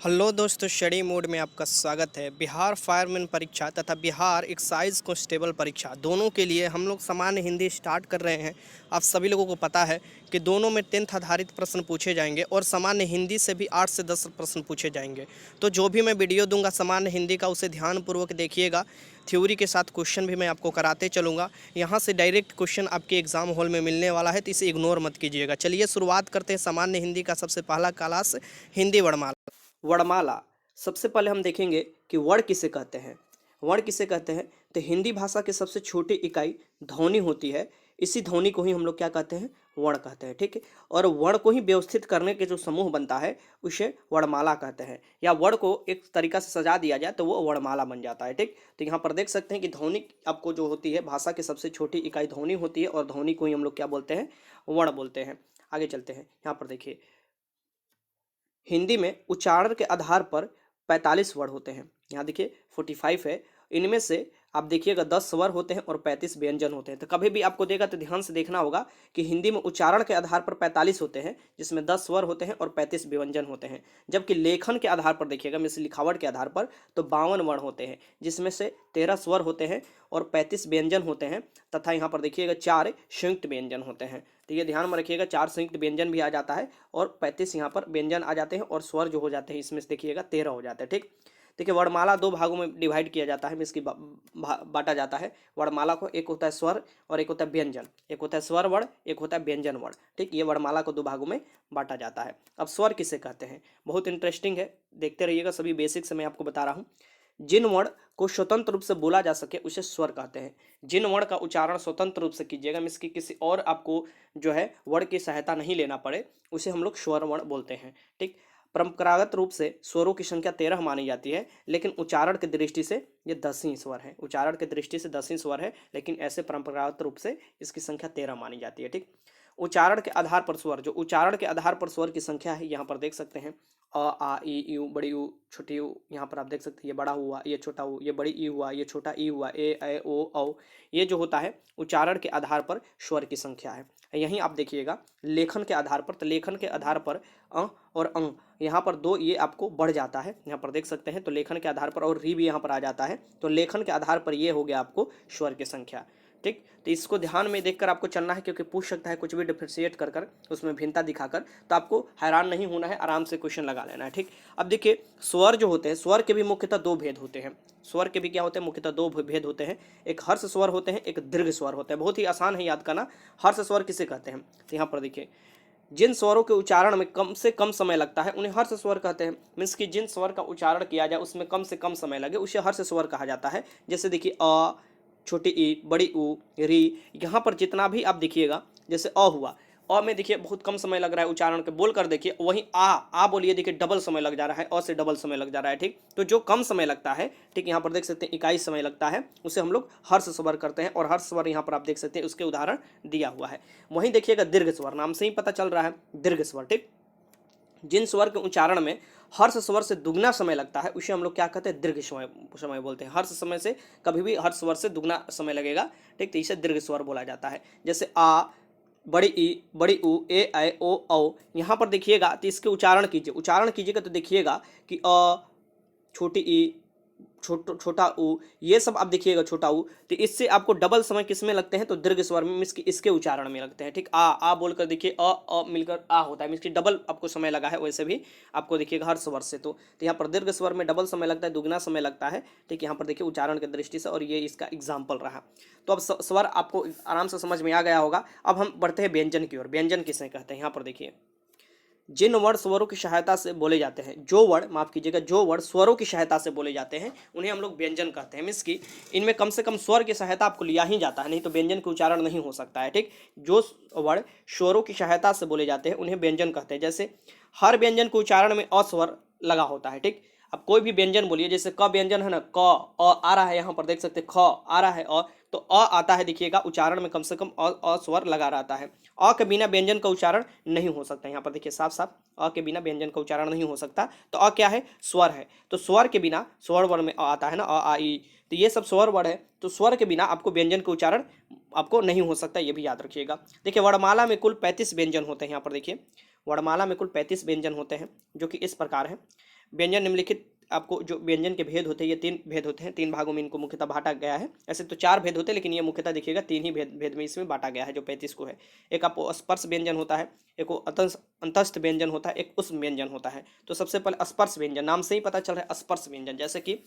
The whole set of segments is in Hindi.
हेलो दोस्तों, स्टडी मोड में आपका स्वागत है। बिहार फायरमैन परीक्षा तथा बिहार एक्साइज कांस्टेबल परीक्षा दोनों के लिए हम लोग सामान्य हिंदी स्टार्ट कर रहे हैं। आप सभी लोगों को पता है कि दोनों में 10th आधारित प्रश्न पूछे जाएंगे और सामान्य हिंदी से भी 8 से 10 प्रश्न पूछे जाएंगे। तो जो भी मैं वीडियो दूंगा सामान्य हिंदी का, उसे ध्यानपूर्वक देखिएगा। थ्योरी के साथ क्वेश्चन भी मैं आपको कराते चलूँगा। यहाँ से डायरेक्ट क्वेश्चन आपके एग्जाम हॉल में मिलने वाला है, तो इसे इग्नोर मत कीजिएगा। चलिए शुरुआत करते हैं सामान्य हिंदी का। सबसे पहला क्लास हिंदी वर्णमाला। वर्णमाला। सबसे पहले हम देखेंगे कि वर्ण किसे कहते हैं। वर्ण किसे कहते हैं तो हिंदी भाषा की सबसे छोटी इकाई ध्वनि होती है। इसी ध्वनि को ही हम लोग क्या कहते हैं, वर्ण कहते हैं। ठीक है। और वर्ण को ही व्यवस्थित करने के जो समूह बनता है उसे वर्णमाला कहते हैं, या वर्ण को एक तरीका से सजा दिया जाए तो वो वर्णमाला बन जाता है। ठीक। तो यहाँ पर देख सकते हैं कि ध्वनि आपको जो होती है, भाषा की सबसे छोटी इकाई ध्वनि होती है, और ध्वनि को ही हम लोग क्या बोलते हैं, वर्ण बोलते हैं। आगे चलते हैं। यहाँ पर देखिए, हिंदी में उच्चारण के आधार पर 45 वर्ड होते हैं। यहाँ देखिए 45 है। इनमें से आप देखिएगा 10 स्वर होते हैं और 35 व्यंजन होते हैं। तो कभी भी आपको देगा तो ध्यान से देखना होगा कि हिंदी में उच्चारण के आधार पर 45 होते हैं, जिसमें 10 स्वर होते हैं और 35 व्यंजन होते हैं। जबकि लेखन के आधार पर देखिएगा, मिस लिखावट के आधार पर, तो 52 वर्ण होते हैं, जिसमें से 13 स्वर होते हैं और 35 व्यंजन होते हैं। तथा यहाँ पर देखिएगा 4 संयुक्त व्यंजन होते हैं। तो ये ध्यान में रखिएगा, 4 संयुक्त व्यंजन भी आ जाता है और 35 यहाँ पर व्यंजन आ जाते हैं, और स्वर जो हो जाते हैं इसमें से देखिएगा 13 हो जाते हैं। ठीक। देखिए वर्णमाला दो भागों में डिवाइड किया जाता है, इसकी बांटा जाता है वर्णमाला को। एक होता है स्वर और एक होता है व्यंजन। एक होता है स्वर वर्ण, एक होता है व्यंजन वर्ण। ठीक। ये वर्णमाला को दो भागों में बांटा जाता है। अब स्वर किसे कहते हैं, बहुत इंटरेस्टिंग है, देखते रहिएगा। सभी बेसिक से मैं आपको बता रहा हूँ। जिन वर्ण को स्वतंत्र रूप से बोला जा सके उसे स्वर कहते हैं। जिन वर्ण का उच्चारण स्वतंत्र रूप से कीजिएगा, मीन्स की किसी और आपको जो है वर्ण की सहायता नहीं लेना पड़े, उसे हम लोग स्वर वर्ण बोलते हैं। ठीक। परंपरागत रूप से स्वरों की संख्या 13 मानी जाती है, लेकिन उच्चारण की दृष्टि से ये 10 ही स्वर है। उच्चारण की दृष्टि से 10 ही स्वर है, लेकिन ऐसे परंपरागत रूप से इसकी संख्या 13 मानी जाती है। ठीक। उच्चारण के आधार पर स्वर, जो उच्चारण के आधार पर स्वर की संख्या है, यहाँ पर देख सकते हैं अ आ ई यू, बड़ी यू छोटी यू। यहाँ पर आप देख सकते हैं ये बड़ा हुआ, ये छोटा हु, ये बड़ी ई हुआ, ये छोटा ई हुआ, ए ओ औ। ये जो होता है उच्चारण के आधार पर स्वर की संख्या है। यहीं आप देखिएगा लेखन के आधार पर, तो लेखन के आधार पर अ और अंग, यहाँ पर दो ये आपको बढ़ जाता है। यहाँ पर देख सकते हैं, तो लेखन के आधार पर, और री भी यहाँ पर आ जाता है, तो लेखन के आधार पर ये हो गया आपको स्वर की संख्या। ठीक। तो इसको ध्यान में देखकर आपको चलना है, क्योंकि पूछ सकता है कुछ भी डिफ्रेंशिएट कर कर, उसमें भिन्नता दिखाकर। तो आपको हैरान नहीं होना है, आराम से क्वेश्चन लगा लेना है। ठीक। अब देखिए स्वर जो होते हैं, स्वर के भी मुख्यतः दो भेद होते हैं। स्वर के भी क्या होते हैं, मुख्यतः दो भेद होते हैं। एक हर्ष स्वर होते हैं, एक दीर्घ स्वर होते हैं। बहुत ही आसान है याद करना। हर्ष स्वर किसे कहते हैं, तो यहाँ पर देखिए, जिन स्वरों के उच्चारण में कम से कम समय लगता है उन्हें हर्ष स्वर कहते हैं। मीन्स कि जिन स्वर का उच्चारण किया जाए उसमें कम से कम समय लगे, उसे हर्ष स्वर कहा जाता है। जैसे देखिए अ, छोटी ई, बड़ी ऊ, री। यहाँ पर जितना भी आप देखिएगा, जैसे अ हुआ, अ में देखिए बहुत कम समय लग रहा है उच्चारण के, बोल कर देखिए। वहीं आ बोलिए, देखिए डबल समय लग जा रहा है, अ से डबल समय लग जा रहा है। ठीक। तो जो कम समय लगता है, ठीक, यहाँ पर देख सकते हैं 21 समय लगता है, उसे हम लोग हर्ष स्वर करते हैं। और हर्ष स्वर यहाँ पर आप देख सकते हैं, उसके उदाहरण दिया हुआ है। वहीं देखिएगा दीर्घ स्वर, नाम से ही पता चल रहा है, दीर्घ स्वर। ठीक। जिन स्वर के उच्चारण में हर्ष स्वर से दुगना समय लगता है उसे हम लोग क्या कहते हैं, दीर्घ समय समय बोलते हैं। हर्ष समय से कभी भी हर्ष स्वर से दुगना समय लगेगा, ठीक, तो इसे दीर्घ स्वर बोला जाता है। जैसे आ, बड़ी ई, बड़ी ऊ, ए ओ औ। यहाँ पर देखिएगा तो इसके उच्चारण कीजिए, उच्चारण कीजिएगा तो देखिएगा कि अ, छोटी ई, छोटा ऊ, ये सब आप देखिएगा, छोटा ऊ। तो इससे आपको डबल समय किसमें लगते हैं, तो दीर्घ स्वर में, मीन्स इसके उच्चारण में लगते हैं। ठीक। आ बोलकर देखिए अ मिलकर आ होता है, मीन्स की डबल आपको समय लगा है। वैसे भी आपको देखिएगा हर स्वर से, तो यहाँ पर दीर्घ स्वर में डबल समय लगता है, दुगना समय लगता है। ठीक। यहाँ पर देखिए उच्चारण की दृष्टि से, और ये इसका एग्जाम्पल रहा। तो अब स्वर आपको आराम से समझ में आ गया होगा। अब हम बढ़ते हैं व्यंजन की ओर। व्यंजन किसे कहते हैं, यहाँ पर देखिए, जिन वर्ण स्वरों की सहायता से बोले जाते हैं, जो वर्ण, माफ कीजिएगा, जो वर्ण स्वरों की सहायता से बोले जाते हैं उन्हें हम लोग व्यंजन कहते हैं। मीन्स की इनमें कम से कम स्वर की सहायता आपको लिया ही जाता है, नहीं तो व्यंजन का उच्चारण नहीं हो सकता है। ठीक। जो वर्ण स्वरों की सहायता से बोले जाते हैं उन्हें व्यंजन कहते हैं। जैसे हर व्यंजन के उच्चारण में अस्वर लगा होता है। ठीक। अब कोई भी व्यंजन बोलिए, जैसे क व्यंजन है ना, क अ आ रहा है, यहाँ पर देख सकते हैं ख आ रहा है, तो अ आता है, देखिएगा उच्चारण में कम से कम अ स्वर लगा रहता है। अ के बिना व्यंजन का उच्चारण नहीं हो सकता। यहाँ पर देखिए साफ साफ अ के बिना व्यंजन का उच्चारण नहीं हो सकता। तो अ क्या है, स्वर है। तो स्वर के बिना, स्वर वर्ण में अ आता है ना, अ आ ई, तो ये सब स्वर वर्ण है। तो स्वर के बिना आपको व्यंजन का उच्चारण आपको नहीं हो सकता, ये भी याद रखिएगा। देखिए वर्णमाला में कुल 35 व्यंजन होते हैं। यहाँ पर देखिए वर्णमाला में कुल 35 व्यंजन होते हैं, जो कि इस प्रकार है। व्यंजन निम्नलिखित आपको जो व्यंजन के भेद होते हैं, ये 3 भेद होते हैं, 3 भागों में इनको मुख्यतः बांटा गया है। ऐसे तो 4 भेद होते हैं, लेकिन ये मुख्यतः देखिएगा 3 ही भेद में इसमें बांटा गया है, जो 35 को है। एक आपको स्पर्श व्यंजन होता है, एक वो अंतस्थ व्यंजन होता है, एक उष्म व्यंजन होता है। तो सबसे पहले स्पर्श व्यंजन, नाम से ही पता चल रहा है स्पर्श व्यंजन, जैसे कि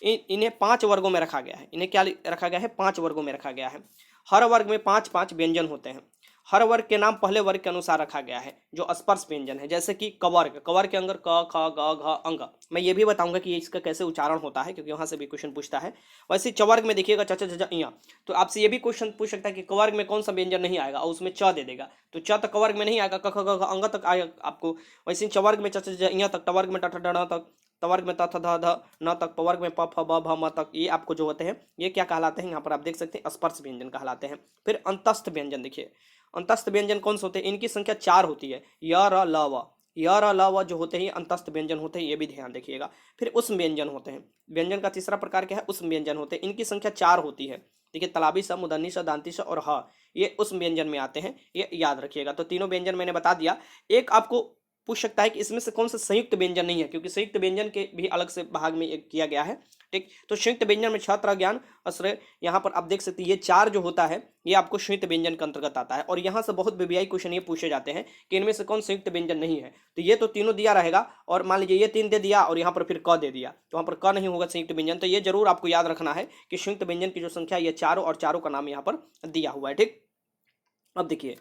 इन्हें 5 वर्गों में रखा गया है। इन्हें क्या रखा गया है? 5 वर्गों में रखा गया है। हर वर्ग में 5-5 व्यंजन होते हैं। हर वर्ग के नाम पहले वर्ग के अनुसार रखा गया है, जो स्पर्श व्यंजन है। जैसे कि कवर्ग, कवर्ग के अंदर क, ख, ग, घ, अंग। मैं ये भी बताऊंगा कि इसका कैसे उच्चारण होता है, क्योंकि वहां से भी क्वेश्चन पूछता है। वैसे चवर्ग में देखिएगा च, च, ज, इया। तो आपसे ये भी क्वेश्चन पूछ सकता है कि कवर्ग में कौन सा व्यंजन नहीं आएगा, और उसमें च दे देगा। तो च तक कवर्ग में नहीं आएगा, क, ख, ग, घ, अंग तक आएगा आपको। वैसे चवर्ग में च, च, ज, इया तक, टवर्ग में ट, ठ, ड, ण तक, तवर्ग में त, थ, ध, ध, न तक, पवर्ग में प, फ, ब, भ, म तक। ये आपको जो होते हैं, ये क्या कहलाते हैं? यहाँ पर आप देख सकते हैं स्पर्श व्यंजन कहलाते हैं। फिर अंतस्थ व्यंजन देखिए, अंतस्थ व्यंजन कौन से होते हैं? इनकी संख्या 4 होती है। य, र, ल, व। य, र, ल, व जो होते हैं अंतस्थ व्यंजन होते हैं, ये भी ध्यान रखिएगा। फिर उष्म व्यंजन होते हैं। व्यंजन का तीसरा प्रकार क्या है? उष्म व्यंजन होते हैं। इनकी संख्या 4 होती है। देखिए, तलाबी स, मूर्धनी स, दांती स और ह, ये उष्म व्यंजन में आते हैं, ये याद रखिएगा। तो तीनों व्यंजन मैंने बता दिया। एक आपको पूछ सकता है कि इसमें से कौन सा संयुक्त व्यंजन नहीं है, क्योंकि संयुक्त व्यंजन के भी अलग से भाग में एक किया गया है। ठीक, तो संयुक्त व्यंजन में छात्र ज्ञान आश्रय, यहाँ पर आप देख सकते हैं ये 4 जो होता है, ये आपको संयुक्त व्यंजन के अंतर्गत आता है। और यहाँ से बहुत वीवीआई क्वेश्चन ये पूछे जाते हैं कि इनमें से कौन संयुक्त व्यंजन नहीं है। तो ये तो तीनों दिया रहेगा, और मान लीजिए ये 3 दे दिया और यहाँ पर फिर क दे दिया, तो वहाँ पर क नहीं होगा संयुक्त व्यंजन। तो ये जरूर आपको याद रखना है कि संयुक्त व्यंजन की जो संख्या ये चारों, और चारों का नाम यहाँ पर दिया हुआ है। ठीक, अब देखिए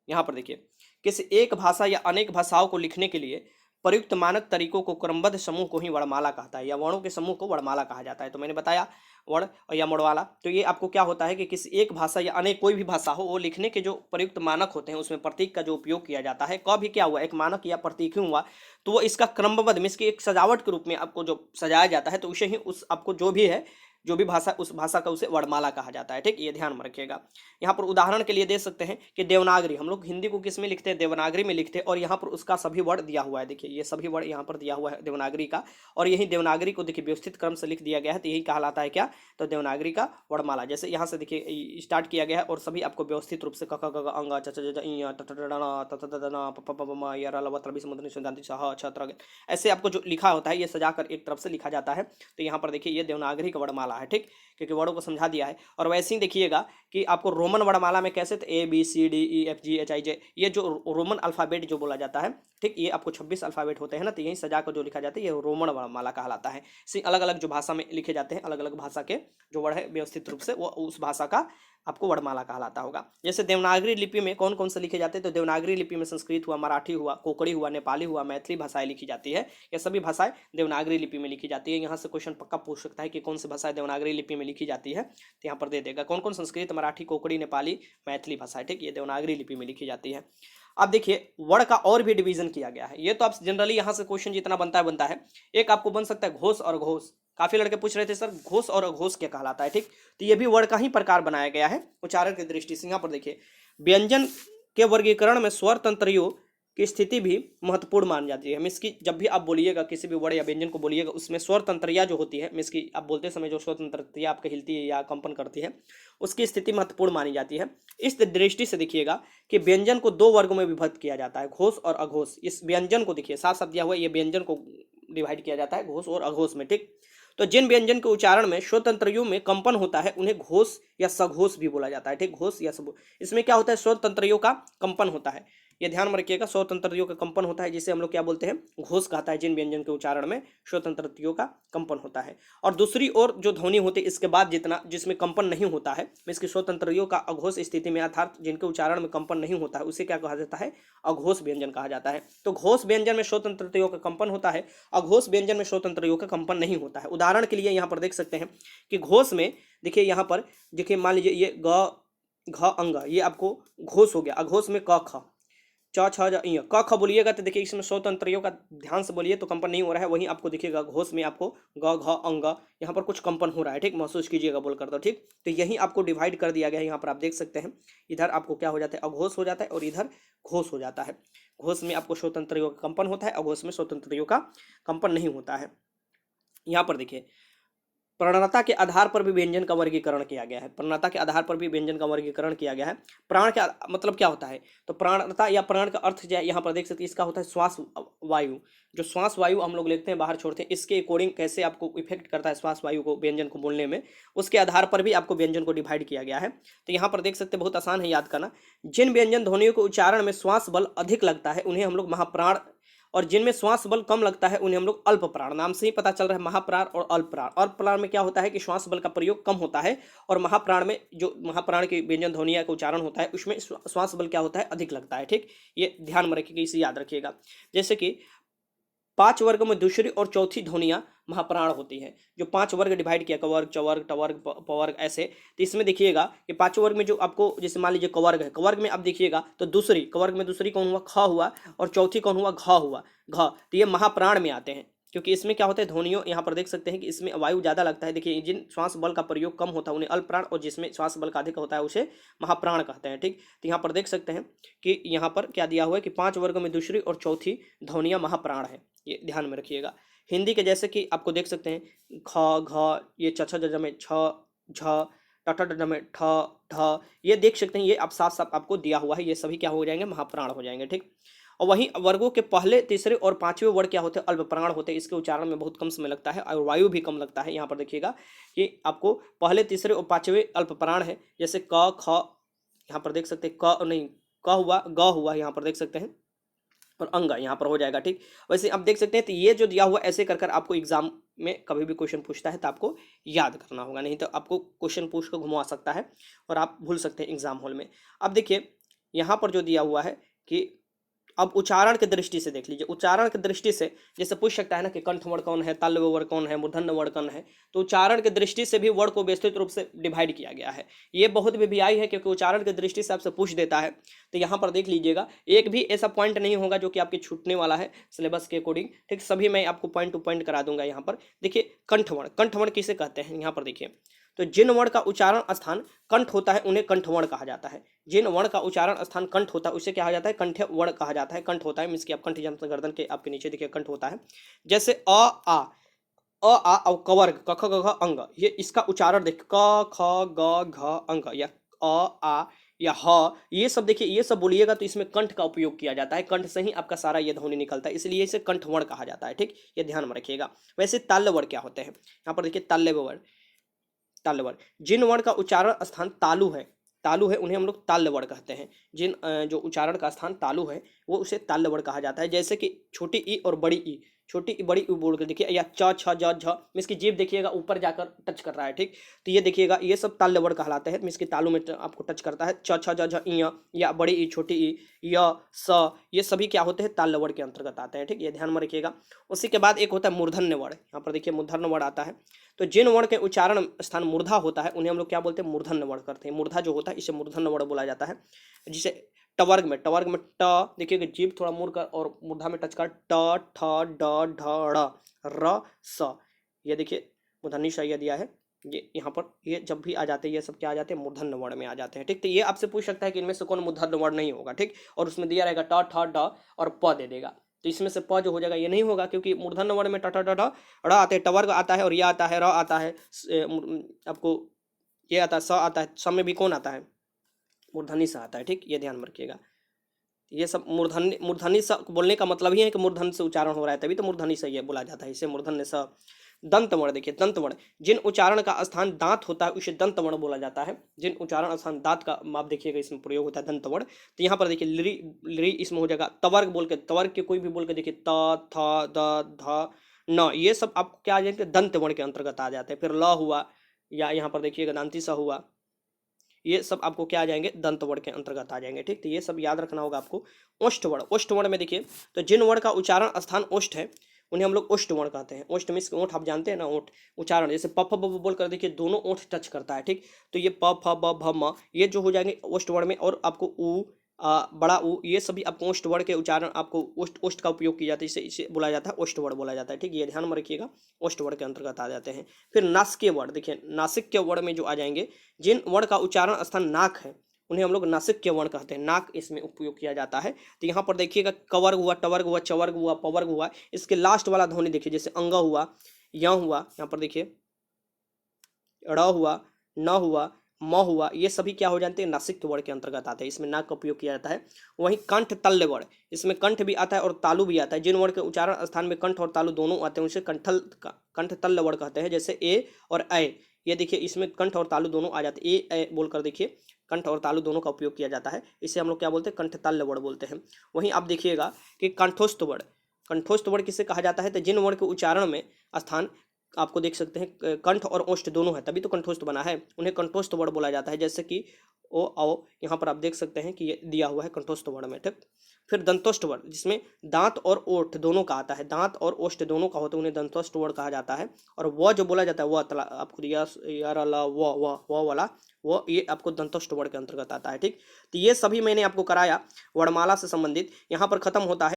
यहाँ पर देखिए, किसी एक भाषा या अनेक भाषाओं को लिखने के लिए प्रयुक्त मानक तरीकों को क्रमबद्ध समूह को ही वर्णमाला कहता है, या वर्णों के समूह को वर्णमाला कहा जाता है। तो मैंने बताया वर्ण या वर्णमाला। तो ये आपको क्या होता है कि किसी एक भाषा या अनेक कोई भी भाषा हो, वो लिखने के जो प्रयुक्त मानक होते हैं, उसमें प्रतीक का जो उपयोग किया जाता है। कभी क्या हुआ, एक मानक या प्रतीक ही हुआ, तो वो इसका क्रमबद्ध में, इसकी एक सजावट के रूप में आपको जो सजाया जाता है, तो उसे ही उस आपको जो भी है, जो भी भाषा, उस भाषा का उसे वर्णमाला कहा जाता है। ठीक, ये ध्यान में रखिएगा। यहाँ पर उदाहरण के लिए दे सकते हैं कि देवनागरी, हम लोग हिंदी को किस में लिखते हैं? देवनागरी में लिखते हैं, और यहाँ पर उसका सभी वर्ड दिया हुआ है। देखिए, ये सभी वर्ड यहाँ पर दिया हुआ है देवनागरी का, और यही देवनागरी को देखिए व्यवस्थित क्रम से लिख दिया गया है, तो यही कहलाता है क्या? तो देवनागरी का वर्णमाला। जैसे यहाँ से देखिए स्टार्ट किया गया है, और सभी आपको व्यवस्थित रूप से क, ख, ग, अंग, च, च, ज, इ, ट, ट, ड, ण, त, त, द, द, न, प, प, प, म, य, र, ल, व, त्र, बि, स, मूर्धनि स, दांती स, ह, छ, त्र, ऐसे आपको जो लिखा होता है, ये सजाकर एक तरफ से लिखा जाता है। तो यहाँ पर देखिए ये देवनागरी का वर्णमाला है। ठीक, क्योंकि वर्डों को समझा दिया है। और वैसे ही देखिएगा कि आपको रोमन वर्णमाला में कैसे, तो ABCDEFGHIJ, ये जो रोमन अल्फाबेट जो बोला जाता है, ठीक, ये आपको 26 अल्फाबेट होते हैं ना, तो यही सजा कर जो लिखा जाता है, ये रोमन वर्णमाला कहलाता है। इसी अलग अलग जो भाषा में लिखे जाते हैं, अलग अलग भाषा के जो वर्ड है व्यवस्थित रूप से, वो उस भाषा का आपको वर्णमाला कहलाता होगा। जैसे देवनागरी लिपि में कौन कौन से लिखे जाते हैं? तो देवनागरी लिपि में संस्कृत हुआ, मराठी हुआ, कोंकणी हुआ, नेपाली हुआ, मैथिली भाषाएं लिखी जाती है। ये सभी भाषाएं देवनागरी लिपि में लिखी जाती है। यहाँ से क्वेश्चन पक्का पूछ सकता है कि कौन सी भाषा देवनागरी लिपि में लिखी जाती है, तो यहाँ पर दे देगा कौन कौन, संस्कृत, मराठी, कोंकणी, नेपाली, मैथिली भाषाएं। ठीक, ये देवनागरी लिपि में लिखी जाती है। अब देखिए वर्ड का और भी डिवीजन किया गया है। ये तो आप जनरली यहाँ से क्वेश्चन जितना बनता है। एक आपको बन सकता है घोष और घोष। काफी लड़के पूछ रहे थे सर घोष और अघोष क्या कहलाता है। ठीक, तो ये भी वर्ड का ही प्रकार बनाया गया है उच्चारण की दृष्टि से। यहाँ पर देखिए व्यंजन के वर्गीकरण में स्वर तंत्रियों की स्थिति भी महत्वपूर्ण मानी जाती है। मीन्स की जब भी आप बोलिएगा किसी भी वर्ड या व्यंजन को बोलिएगा, उसमें स्वर तंत्रिया जो होती है, मीन्स की आप बोलते समय जो स्वर तंत्रिया आपके हिलती है या कंपन करती है, उसकी स्थिति महत्वपूर्ण मानी जाती है। इस दृष्टि से देखिएगा कि व्यंजन को 2 वर्गों में विभक्त किया जाता है, घोष और अघोष। इस व्यंजन को देखिए साफ साफ दिया हुआ है, ये व्यंजन को डिवाइड किया जाता है घोष और अघोष में। ठीक, तो जिन व्यंजन के उच्चारण में स्वतंत्रियों में कंपन होता है उन्हें घोष या सघोष भी बोला जाता है। ठीक, घोष या सघोष, इसमें क्या होता है, स्वतंत्रियों का कंपन होता है। ये ध्यान में रखिएगा, स्वतंत्रियों का कंपन होता है, जिसे हम लोग क्या बोलते हैं, घोष कहता है। जिन व्यंजन के उच्चारण में स्वतंत्रियों का कंपन होता है। और दूसरी ओर जो ध्वनि होती है इसके बाद जितना जिसमें कंपन नहीं होता है, इसकी स्वतंत्रियों का अघोष स्थिति में, अर्थात जिनके उच्चारण में कंपन नहीं होता है, उसे क्या कहा जाता है, अघोष व्यंजन कहा जाता है। तो घोष व्यंजन में स्वतंत्रियों का कंपन होता है, अघोष व्यंजन में स्वतंत्रियों का कंपन नहीं होता है। उदाहरण के लिए यहाँ पर देख सकते हैं कि घोष में देखिए, यहाँ पर देखिए मान लीजिए ये ग घ अंग, ये आपको घोष हो गया। अघोष में क ख, च छ ज इ, क ख बोलिएगा तो देखिए इसमें स्वतंत्रियों का ध्यान से बोलिए तो कंपन नहीं हो रहा है। वहीं आपको देखिएगा घोष में आपको ग घ अंग, यहाँ पर कुछ कंपन हो रहा है। ठीक, महसूस कीजिएगा बोल कर। तो ठीक, तो यही आपको डिवाइड कर दिया गया है। यहाँ पर आप देख सकते हैं इधर आपको क्या हो जाता है, अघोष हो जाता है, और इधर घोष हो जाता है। घोष में आपको स्वतंत्रियों का कंपन होता है, अघोष में स्वतंत्रियों का कंपन नहीं होता है। यहाँ पर देखिए प्रणता के आधार पर भी व्यंजन का वर्गीकरण किया गया है। प्रणता के आधार पर भी व्यंजन का वर्गीकरण किया गया है। प्राण का मतलब क्या होता है? तो प्राणता या प्राण का अर्थ जो है यहाँ पर देख सकते हैं, इसका होता है श्वास वायु। जो श्वास वायु हम लोग लेते हैं, बाहर छोड़ते हैं, इसके अकॉर्डिंग कैसे आपको इफेक्ट करता है श्वास वायु को व्यंजन को बोलने में, उसके आधार पर भी आपको व्यंजन को डिवाइड किया गया है। तो यहाँ पर देख सकते हैं, बहुत आसान है याद करना। जिन व्यंजन ध्वनियों के उच्चारण में श्वास बल अधिक लगता है उन्हें हम लोग महाप्राण, और जिनमें श्वास बल कम लगता है उन्हें हम लोग अल्प प्राण। नाम से ही पता चल रहा है महाप्राण और अल्प प्राण। अल्प प्राण में क्या होता है कि श्वास बल का प्रयोग कम होता है, और महाप्राण में जो महाप्राण की व्यंजन ध्वनिया का उच्चारण होता है उसमें श्वास बल क्या होता है? अधिक लगता है। ठीक, ये ध्यान में रखिएगा, इसे याद रखिएगा। जैसे कि 5 वर्ग में दूसरी और चौथी ध्वनियां महाप्राण होती है। जो 5 वर्ग डिवाइड किया, कवर्ग, चवर्ग, टवर्ग, पवर्ग, ऐसे, तो इसमें देखिएगा कि 5 वर्ग में जो आपको, जैसे मान लीजिए कवर्ग है, कवर्ग में आप देखिएगा तो दूसरी, कवर्ग में दूसरी कौन हुआ? ख हुआ, और चौथी कौन हुआ? घ हुआ, घ। तो ये महाप्राण में आते हैं, क्योंकि इसमें क्या होता है, ध्वनियों, यहाँ पर देख सकते हैं कि इसमें वायु ज्यादा लगता है। देखिए, जिन श्वास बल का प्रयोग कम होता है उन्हें अल्प प्राण, और जिसमें श्वास बल का अधिक होता है उसे महाप्राण कहते हैं। ठीक, तो यहाँ पर देख सकते हैं कि यहाँ पर क्या दिया हुआ है कि 5 वर्ग में दूसरी और चौथी ध्वनियां महाप्राण है। ये ध्यान में रखिएगा। हिंदी के जैसे कि आपको देख सकते हैं ख, घ, ये छ छ ज में छ, झ, ट ठ ड में ठ, ढ, ये देख सकते हैं, ये आप साफ साफ आपको दिया हुआ है, ये सभी क्या हो जाएंगे? महाप्राण हो जाएंगे। ठीक, और वहीं वर्गों के पहले, तीसरे और पांचवें वर्ग क्या होते हैं? अल्प प्राण होते हैं। इसके उच्चारण में बहुत कम समय लगता है और वायु भी कम लगता है। यहाँ पर देखिएगा कि आपको पहले, तीसरे और पांचवें अल्प प्राण है, जैसे क, ख, यहाँ पर देख सकते हैं, क नहीं, क हुआ, ग हुआ, यहाँ पर देख सकते हैं, और अंग यहाँ पर हो जाएगा। ठीक, वैसे आप देख सकते हैं, तो ये जो दिया हुआ ऐसे कर कर आपको एग्जाम में कभी भी क्वेश्चन पूछता है तो आपको याद करना होगा, नहीं तो आपको क्वेश्चन पूछ कर घुमा सकता है और आप भूल सकते हैं एग्जाम हॉल में। अब देखिए यहाँ पर जो दिया हुआ है कि अब उच्चारण की दृष्टि से देख लीजिए। उच्चारण की दृष्टि से जैसे पूछ सकता है ना कि कंठ वर्ण कौन है, तालव्य वर्ण कौन है, मूर्धन्य वर्ण कौन है, तो उच्चारण की दृष्टि से भी वर्ण को व्यवस्थित रूप से डिवाइड किया गया है। ये बहुत वीवीआई है, क्योंकि उच्चारण की दृष्टि से आपसे पूछ देता है। तो यहाँ पर देख लीजिएगा, एक भी ऐसा पॉइंट नहीं होगा जो कि आपके छूटने वाला है सिलेबस के अकॉर्डिंग। ठीक, सभी मैं आपको पॉइंट टू पॉइंट करा दूंगा। यहाँ पर देखिए, कंठवर्ण, कंठवर्ण किसे कहते हैं? यहाँ पर देखिए, तो जिन वर्ण का उच्चारण स्थान कंठ होता है उन्हें कंठवर्ण कहा जाता है। जिन वर्ण का उच्चारण स्थान कंठ होता है उसे क्या कहा जाता है? कंठ वर्ण कहा जाता है। कंठ होता है मीन्स कि आप कंठ जम गर्दन के आपके नीचे देखिए कंठ होता है। जैसे अ आ, अ आ और कवर्ग, क ख ग घ अंग, ये इसका उच्चारण देख, क ख ग घ अंग, या अ आ या ह, ये सब देखिए, ये सब बोलिएगा तो इसमें कंठ का उपयोग किया जाता है। कंठ से ही आपका सारा ये ध्वनि निकलता है, इसलिए इसे कंठवर्ण कहा जाता है। ठीक, ये ध्यान में रखिएगा। वैसे ताल्य वर्ण क्या होते हैं? यहाँ पर देखिए ताल्य वर्ण, ताल्य वर्ण, जिन वर्ण का उच्चारण स्थान तालु है, तालु है, उन्हें हम लोग ताल्य वर्ण कहते हैं। जिन जो उच्चारण का स्थान तालु है वो उसे ताल्य वर्ण कहा जाता है। जैसे कि छोटी ई और बड़ी ई, छोटी ई बड़ी ई बोल के देखिए, या च छ ज झ, मीन्स की जीभ देखिएगा ऊपर जाकर टच कर रहा है। ठीक, तो ये देखिएगा, ये सब ताल्य वर्ण कहलाते हैं, मीन्स की तालु में आपको टच करता है। च छ ज झ ई, या बड़ी ई, छोटी ई, य स, ये सभी क्या होते हैं? ताल्य वर्ण के अंतर्गत आते हैं। ठीक, ये ध्यान में रखिएगा। उसी के बाद एक होता है मूर्धन्य वर्ण। यहाँ पर देखिए मूर्धन्य वर्ण आता है। तो जिन वर्ण के उच्चारण स्थान मूर्धा होता है उन्हें हम लोग क्या बोलते हैं? मूर्धन्य वर्ण करते हैं। मूर्धा जो होता है इसे मूर्धन्य वर्ण बोला जाता है। जिसे टवर्ग में, टवर्ग में ट देखिए, जीभ थोड़ा मुड़ कर और मूर्धा में टच कर, ट ठ ड ढ ड़ र स, ये देखिए मूर्धन्य स ये दिया है। ये यहाँ पर ये जब भी आ जाते हैं, ये सब क्या आ जाते हैं? मूर्धन्य वर्ण में आ जाते हैं। ठीक, तो ये आपसे पूछ सकता है कि इनमें से कौन मूर्धन्य वर्ण नहीं होगा। ठीक, और उसमें दिया रहेगा ट ठ ड और प दे देगा, तो इसमें से प जो हो जाएगा ये नहीं होगा, क्योंकि मूर्धन्य वर्ण में ट ठ ड ढ ड़ आते हैं, टवर्ग आता है, और ये आता है, र आता है, आपको ये आता है, स आता है। स में भी कौन आता है? मूर्धनी स आता है। ठीक, ये ध्यान में रखिएगा। ये सब मूर्धन्य, मूर्धनी स बोलने का मतलब ही है कि मूर्धन से उच्चारण हो रहा है, तभी तो मूर्धनी स ये बोला जाता है, इसे मूर्धन्य स। दंत वर्ण देखिए, दंत वर्ण, जिन उच्चारण का स्थान दांत होता है उसे दंत वर्ण बोला जाता है। जिन उच्चारण स्थान दांत का, आप देखिएगा इसमें प्रयोग होता है दंत वर्ण। तो यहाँ पर देखिए लिरी, लिरी इसमें हो जाएगा तवर्ग बोल के, तवर्ग के कोई भी बोल के देखिए, त थ द ध न, ये सब आपको क्या आ जाएंगे? दंत वर्ण के अंतर्गत आ जाते हैं। फिर ल हुआ, या यहाँ पर देखिएगा दांती स हुआ, ये सब आपको क्या आ जाएंगे? दंत वर्ण के अंतर्गत आ जाएंगे। ठीक, तो ये सब याद रखना होगा आपको। ओष्ठ वर्ण, ओष्ठ वर्ण में देखिए, तो जिन वर्ण का उच्चारण स्थान ओष्ठ है उन्हें हम लोग ओष्ठ वर्ण कहते हैं। ओष्ठ मीन्स ओठ, आप जानते हैं ना, ओठ उच्चारण, जैसे प फ ब ब बोल कर देखिए दोनों ओठ टच करता है। ठीक, तो ये प फ ब भ म, ये जो हो जाएंगे ओष्ठ वर्ण में। और आपको उ बड़ा उ, ये सभी आपको ओष्ठ वर्ण के उच्चारण, आपको ओष्ठ, ओष्ठ का उपयोग किया जाता है, इसे इसे बोला जाता है ओष्ठ वर्ण बोला जाता है। ठीक, ये ध्यान में रखिएगा, ओष्ठ वर्ण के अंतर्गत आ जाते हैं। फिर नासिकीय वर्ण देखिए, नासिक वर्ण में जो आ जाएंगे, जिन वर्ण का उच्चारण स्थान नाक है उन्हें हम लोग नासिक वर्ण कहते हैं। नाक इसमें उपयोग किया जाता है। तो यहाँ पर देखिएगा कवर्ग हुआ, टवर्ग हुआ, चवर्ग हुआ, पवर्ग हुआ, इसके लास्ट वाला ध्वनि देखिए, जैसे अंग हुआ, य हुआ, यहाँ पर देखिए ड़ हुआ, न हुआ, म हुआ, ये सभी क्या हो जाते हैं, नासिक वर्ण के अंतर्गत आते हैं। इसमें ना का उपयोग किया जाता है। वहीं कंठ तल्य वर्ण, इसमें कंठ भी आता है और तालु भी आता है। जिन वर्ण के उच्चारण स्थान में कंठ और तालु दोनों आते हैं उनसे कंठ तल्य वर्ण कहते हैं। जैसे ए और ऐ, ये देखिए इसमें कंठ और तालु दोनों आ जाते हैं। ए ऐ बोलकर देखिए कंठ और तालु दोनों का उपयोग किया जाता है। इसे हम लोग क्या बोलते हैं, कंठ तल्य वर्ण बोलते हैं। वहीं आप देखिएगा कि कंठोस्थ वर्ण, कंठोस्थ वर्ण किसे कहा जाता है, तो जिन वर्ण के उच्चारण में स्थान आपको देख सकते हैं कंठ और ओष्ठ दोनों है, तभी तो कंठोस्थ बना है, उन्हें कंठोस्थ वर्ण बोला जाता है। जैसे कि ओ औ, यहाँ पर आप देख सकते हैं कि ये दिया हुआ है कंठोस्थ वर्ण में, ठीक। फिर दंतोष्ठ वर्ण, जिसमें दांत और ओष्ठ दोनों का आता है, दांत और ओष्ठ दोनों का होता है, उन्हें दंतोष्ठ वर्ण कहा जाता है। और वह जो बोला जाता है वह तला आपको दिया यार व वाला वो, ये आपको दंतोष्ठ वर्ण के अंतर्गत आता है, ठीक। तो ये सभी मैंने आपको कराया वर्णमाला से संबंधित, यहाँ पर खत्म होता है।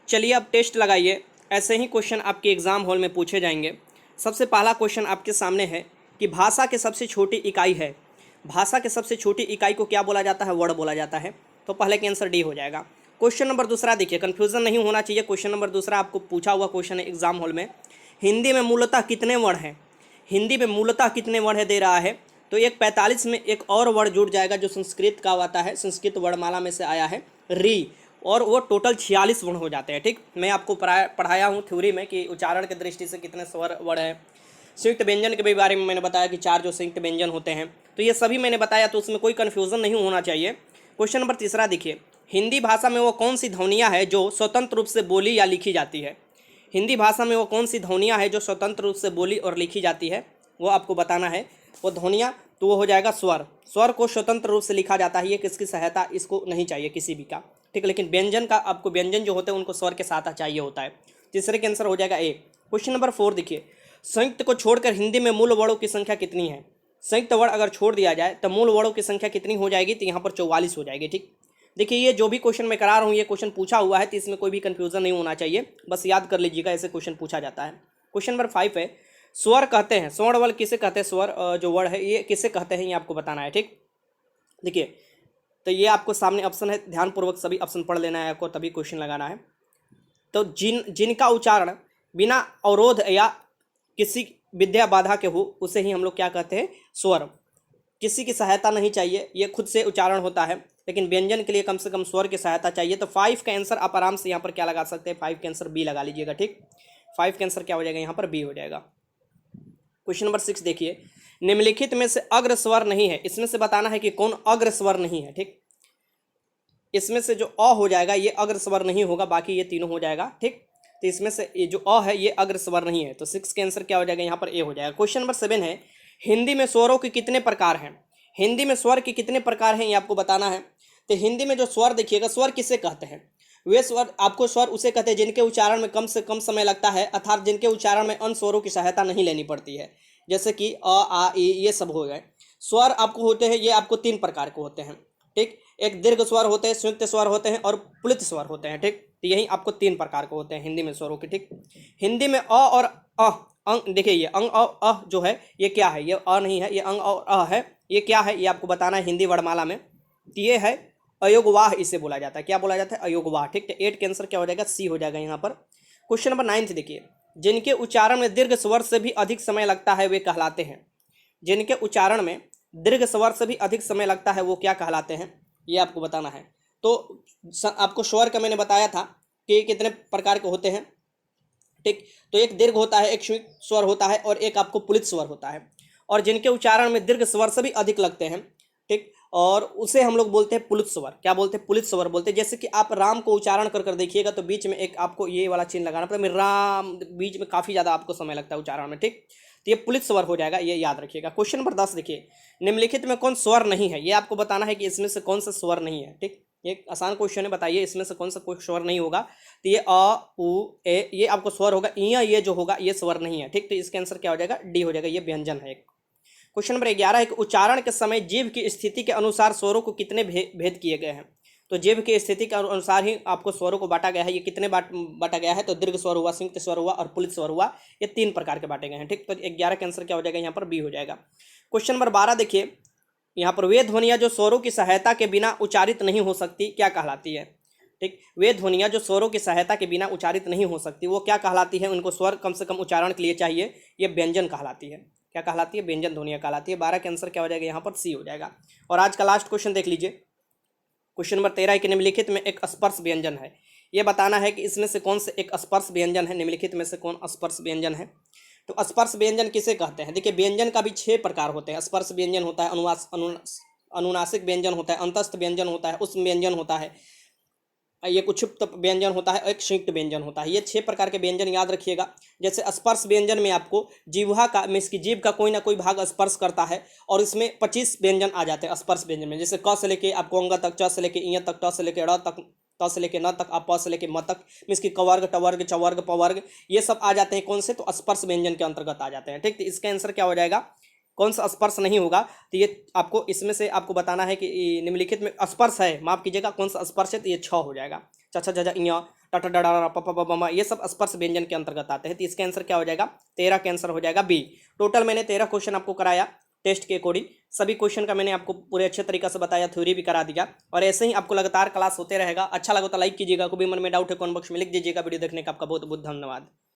चलिए अब टेस्ट लगाइए, ऐसे ही क्वेश्चन आपके एग्जाम हॉल में पूछे जाएंगे। सबसे पहला क्वेश्चन आपके सामने है कि भाषा के सबसे छोटी इकाई है, भाषा के सबसे छोटी इकाई को क्या बोला जाता है, वर्ण बोला जाता है। तो पहले का आंसर डी हो जाएगा। क्वेश्चन नंबर दूसरा देखिए, कन्फ्यूजन नहीं होना चाहिए। क्वेश्चन नंबर दूसरा आपको पूछा हुआ क्वेश्चन है एग्जाम हॉल में, हिंदी में मूलतः कितने वर्ण हैं, हिंदी में मूलतः कितने वर्ण है दे रहा है। तो एक 45 में एक और वर्ण जुड़ जाएगा जो संस्कृत का आता है, संस्कृत वर्णमाला में से आया है री, और वो टोटल 46 वर्ण हो जाते हैं, ठीक। मैं आपको पढ़ाया हूँ थ्योरी में कि उच्चारण की दृष्टि से कितने स्वर वर्ण हैं। संयुक्त व्यंजन के भी बारे में मैंने बताया कि 4 जो संयुक्त व्यंजन होते हैं, तो ये सभी मैंने बताया, तो उसमें कोई कन्फ्यूज़न नहीं होना चाहिए। क्वेश्चन नंबर तीसरा देखिए, हिंदी भाषा में वो कौन सी ध्वनियाँ है जो स्वतंत्र रूप से बोली या लिखी जाती है, हिंदी भाषा में वो कौन सी ध्वनियाँ है जो स्वतंत्र रूप से बोली और लिखी जाती है, वो आपको बताना है। वो ध्वनियाँ तो वो हो जाएगा स्वर, स्वर को स्वतंत्र रूप से लिखा जाता है, ये किसकी सहायता इसको नहीं चाहिए किसी भी का, ठीक है। लेकिन व्यंजन का आपको व्यंजन जो होते हैं उनको स्वर के साथ चाहिए होता है। तीसरे के आंसर हो जाएगा ए। क्वेश्चन नंबर 4 देखिए, संयुक्त को छोड़कर हिंदी में मूल वर्णों की संख्या कितनी है, संयुक्त वर्ण अगर छोड़ दिया जाए तो मूल वर्णों की संख्या कितनी हो जाएगी, तो यहाँ पर 44 हो जाएगी, ठीक। देखिए ये जो भी क्वेश्चन मैं करा रहा हूँ ये क्वेश्चन पूछा हुआ है, तो इसमें कोई भी कंफ्यूजन नहीं होना चाहिए, बस याद कर लीजिएगा, ऐसे क्वेश्चन पूछा जाता है। क्वेश्चन नंबर 5 है, स्वर कहते हैं, स्वर्ण वर्ण किसे कहते हैं, स्वर जो वर्ण है ये किसे कहते हैं, ये आपको बताना है, ठीक। देखिए तो ये आपको सामने ऑप्शन है, ध्यानपूर्वक सभी ऑप्शन पढ़ लेना है आपको, तभी क्वेश्चन लगाना है। तो जिनका उच्चारण बिना अवरोध या किसी विद्या बाधा के हो उसे ही हम लोग क्या कहते हैं, स्वर। किसी की सहायता नहीं चाहिए, ये खुद से उच्चारण होता है, लेकिन व्यंजन के लिए कम से कम स्वर की सहायता चाहिए। तो 5 का आंसर आप आराम से यहाँ पर क्या लगा सकते हैं, 5 का आंसर बी लगा लीजिएगा, ठीक। 5 का आंसर क्या हो जाएगा, यहाँ पर बी हो जाएगा। क्वेश्चन नंबर 6 देखिए, निम्नलिखित में से अग्र स्वर नहीं है, इसमें से बताना है कि कौन अग्र स्वर नहीं है, ठीक। इसमें से जो अ हो जाएगा ये अग्र स्वर नहीं होगा, बाकी ये तीनों हो जाएगा, ठीक। तो इसमें से ये जो अ है ये अग्र स्वर नहीं है, तो 6 के आंसर क्या हो जाएगा, यहाँ पर ए हो जाएगा। क्वेश्चन नंबर 7 है, हिंदी में स्वरों के कितने प्रकार हैं, हिंदी में स्वर के कितने प्रकार हैं ये आपको बताना है। तो हिंदी में जो स्वर देखिएगा, स्वर किसे कहते हैं, वे स्वर आपको स्वर उसे कहते हैं जिनके उच्चारण में कम से कम समय लगता है, अर्थात जिनके उच्चारण में अन्य स्वरों की सहायता नहीं लेनी पड़ती है, जैसे कि अ आ ई ये सब हो गए। स्वर आपको होते हैं, ये आपको 3 प्रकार के होते हैं, ठीक। एक दीर्घ स्वर होते हैं, संयुक्त स्वर होते हैं और प्लुत स्वर होते हैं, ठीक। तो यही आपको 3 प्रकार के होते हैं हिंदी में स्वरों के, ठीक। हिंदी में अ और अ अंग, देखिए ये अंग और अ जो है ये क्या है, ये अ नहीं है, ये अंग और अ है, ये क्या है, ये आपको बताना है हिंदी वर्णमाला में। तो ये है अयोगवाह, इसे बोला जाता है, क्या बोला जाता है, अयोगवाह, ठीक। तो 8 के आंसर क्या हो जाएगा, सी हो जाएगा यहाँ पर। क्वेश्चन नंबर 9 देखिए, जिनके उच्चारण में दीर्घ स्वर से भी अधिक समय लगता है वे कहलाते हैं, जिनके उच्चारण में दीर्घ स्वर से भी अधिक समय लगता है वो क्या कहलाते हैं, ये आपको बताना है। तो आपको स्वर का मैंने बताया था कि कितने प्रकार के होते हैं, ठीक। तो एक दीर्घ होता है, एक श्वेत स्वर होता है और एक आपको पुलित स्वर होता है, और जिनके उच्चारण में दीर्घ स्वर से भी अधिक लगते हैं, ठीक, और उसे हम लोग बोलते हैं पुलित स्वर, क्या बोलते हैं, पुलित स्वर बोलते हैं। जैसे कि आप राम को उच्चारण कर देखिएगा तो बीच में एक आपको ये वाला चिन्ह लगाना पड़ेगा, राम, बीच में काफ़ी ज़्यादा आपको समय लगता है उच्चारण में, ठीक। तो ये पुलित स्वर हो जाएगा, ये याद रखिएगा। क्वेश्चन नंबर 10 देखिए, निम्नलिखित में कौन स्वर नहीं है, ये आपको बताना है कि इसमें से कौन सा स्वर नहीं है, ठीक। ये आसान क्वेश्चन है, बताइए इसमें से कौन सा कोई स्वर नहीं होगा। तो ये अ उ ए ये आपको स्वर होगा, इया ये जो होगा ये स्वर नहीं है, ठीक। तो इसके आंसर क्या हो जाएगा, डी हो जाएगा, ये व्यंजन है एक। क्वेश्चन नंबर 11 है कि उच्चारण के समय जीभ की स्थिति के अनुसार स्वरों को कितने भेद किए गए हैं। तो जीभ की स्थिति के अनुसार ही आपको स्वरों को बांटा गया है, ये कितने बांटा गया है, तो दीर्घ स्वर हुआ, संयुक्त स्वर हुआ और पुलित स्वर हुआ, ये 3 प्रकार के बांटे गए हैं, ठीक। तो 11 का आंसर क्या हो जाएगा, यहाँ पर बी हो जाएगा। क्वेश्चन नंबर 12 देखिए, यहाँ पर वे ध्वनियाँ जो स्वरों की सहायता के बिना उच्चारित नहीं हो सकती क्या कहलाती है, ठीक। वे ध्वनियाँ जो स्वरों की सहायता के बिना उच्चारित नहीं हो सकती वो क्या कहलाती है, उनको स्वर कम से कम उच्चारण के लिए चाहिए, ये व्यंजन कहलाती है, क्या कहलाती है, व्यंजन ध्वनियाँ कहलाती है। 12 का आंसर क्या हो जाएगा यहाँ पर, सी हो जाएगा। और आज का लास्ट क्वेश्चन देख लीजिए, क्वेश्चन नंबर 13 कि निम्नलिखित में एक स्पर्श व्यंजन है। ये बताना है कि इसमें से कौन से एक स्पर्श व्यंजन है, निम्नलिखित में से कौन स्पर्श व्यंजन है। तो स्पर्श व्यंजन किसे कहते हैं, देखिए व्यंजन का भी 6 प्रकार होते हैं। स्पर्श व्यंजन होता है, अनुनासिक व्यंजन होता है, अंतस्थ व्यंजन होता है, उष्म व्यंजन होता है, ये कुक्षिप्त व्यंजन होता है, एक संयुक्त व्यंजन होता है। ये 6 प्रकार के व्यंजन याद रखिएगा। जैसे स्पर्श व्यंजन में आपको जिह्वा का इसकी जीभ का कोई ना कोई भाग स्पर्श करता है, और इसमें 25 व्यंजन आ जाते हैं स्पर्श व्यंजन में। जैसे क से लेके आपको अंग तक, च से लेके इ तक, ट से लेके ड़ तक, त से लेके न तक, प से लेके म तक, इसकी कवर्ग, टवर्ग, चवर्ग, पवर्ग, ये सब आ जाते हैं कौन से, तो स्पर्श व्यंजन के अंतर्गत आ जाते हैं। ठीक, तो इसका आंसर क्या हो जाएगा, कौन सा स्पर्श नहीं होगा, तो ये आपको इसमें से आपको बताना है कि निम्नलिखित में स्पर्श है, माफ कीजिएगा, कौन सा स्पर्श है, तो ये 6 हो जाएगा। च छ ज इ ट ठ ड ढ प प ब ब म, ये सब स्पर्श व्यंजन के अंतर्गत आते हैं। तो इसका आंसर क्या हो जाएगा, 13 का आंसर हो जाएगा बी। टोटल मैंने 13 क्वेश्चन आपको कराया टेस्ट के अकॉर्डिंग। सभी क्वेश्चन का मैंने आपको पूरे अच्छे तरीके से बताया, थ्योरी भी करा दिया, और ऐसे ही आपको लगातार क्लास होते रहेगा। अच्छा लगा तो लाइक कीजिएगा, कोई भी मन में डाउट है कमेंट बॉक्स में लिख दीजिएगा। वीडियो देखने का आपका बहुत बहुत धन्यवाद।